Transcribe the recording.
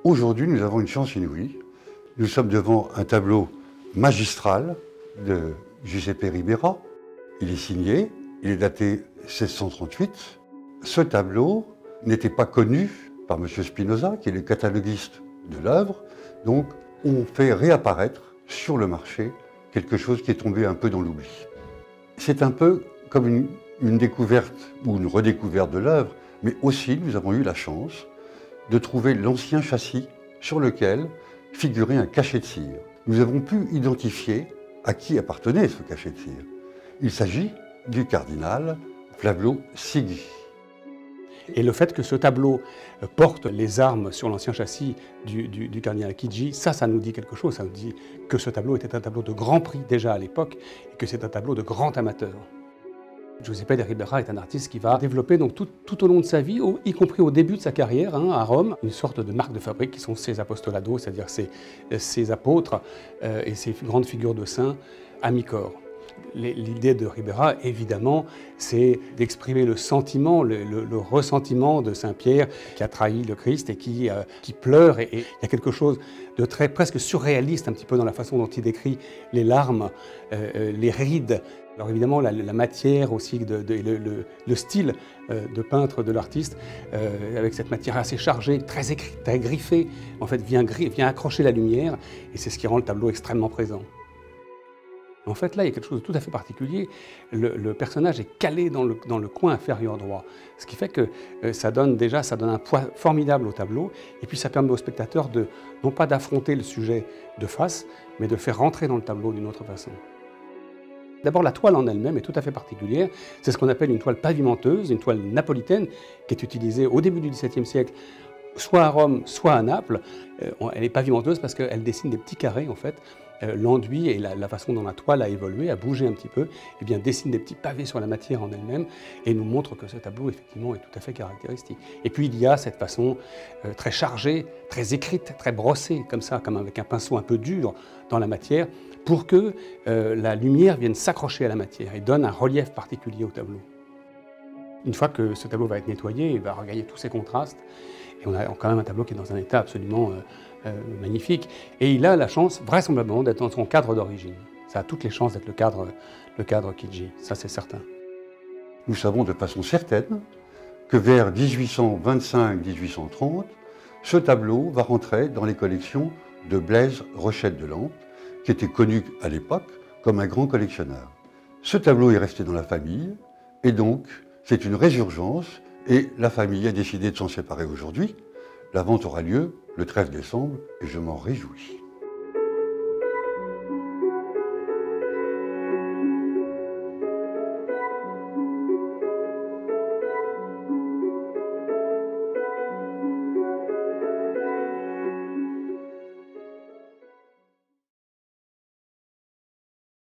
Aujourd'hui, nous avons une chance inouïe. Nous sommes devant un tableau magistral de Giuseppe Ribera. Il est signé, il est daté 1638. Ce tableau n'était pas connu par M. Spinoza, qui est le cataloguiste de l'œuvre. Donc, on fait réapparaître sur le marché quelque chose qui est tombé un peu dans l'oubli. C'est un peu comme une découverte ou une redécouverte de l'œuvre, mais aussi nous avons eu la chance de trouver l'ancien châssis sur lequel figurait un cachet de cire. Nous avons pu identifier à qui appartenait ce cachet de cire. Il s'agit du cardinal Flavio Sighi. Et le fait que ce tableau porte les armes sur l'ancien châssis du cardinal Chigi, ça nous dit quelque chose. Ça nous dit que ce tableau était un tableau de grand prix déjà à l'époque et que c'est un tableau de grand amateur. Giuseppe de Ribera est un artiste qui va développer donc tout au long de sa vie, y compris au début de sa carrière à Rome, une sorte de marque de fabrique qui sont ses apostolados, c'est-à-dire ses apôtres et ses grandes figures de saints à mi-corps. L'idée de Ribera, évidemment, c'est d'exprimer le sentiment, le ressentiment de Saint-Pierre qui a trahi le Christ et qui pleure. Et il y a quelque chose de très presque surréaliste un petit peu dans la façon dont il décrit les larmes, les rides. Alors évidemment, la matière aussi, le style de peintre de l'artiste, avec cette matière assez chargée, très écrite, très griffée, en fait, vient accrocher la lumière et c'est ce qui rend le tableau extrêmement présent. En fait, là, il y a quelque chose de tout à fait particulier. Le personnage est calé dans le coin inférieur droit, ce qui fait que ça donne un poids formidable au tableau, et puis ça permet au spectateur non pas d'affronter le sujet de face, mais de le faire rentrer dans le tableau d'une autre façon. D'abord, la toile en elle-même est tout à fait particulière. C'est ce qu'on appelle une toile pavimenteuse, une toile napolitaine, qui est utilisée au début du XVIIe siècle, soit à Rome, soit à Naples. Elle est pavimenteuse parce qu'elle dessine des petits carrés, en fait. L'enduit et la façon dont la toile a évolué, a bougé un petit peu, eh bien, dessine des petits pavés sur la matière en elle-même et nous montre que ce tableau, effectivement, est tout à fait caractéristique. Et puis, il y a cette façon très chargée, très écrite, très brossée, comme ça, comme avec un pinceau un peu dur dans la matière, pour que la lumière vienne s'accrocher à la matière et donne un relief particulier au tableau. Une fois que ce tableau va être nettoyé, il va regagner tous ses contrastes. Et on a quand même un tableau qui est dans un état absolument magnifique. Et il a la chance, vraisemblablement, d'être dans son cadre d'origine. Ça a toutes les chances d'être le cadre Chigi, ça c'est certain. Nous savons de façon certaine que vers 1825-1830, ce tableau va rentrer dans les collections de Blaise Rochette de Lampe, qui était connu à l'époque comme un grand collectionneur. Ce tableau est resté dans la famille, et donc c'est une résurgence, et la famille a décidé de s'en séparer aujourd'hui. La vente aura lieu le 13 décembre, et je m'en réjouis.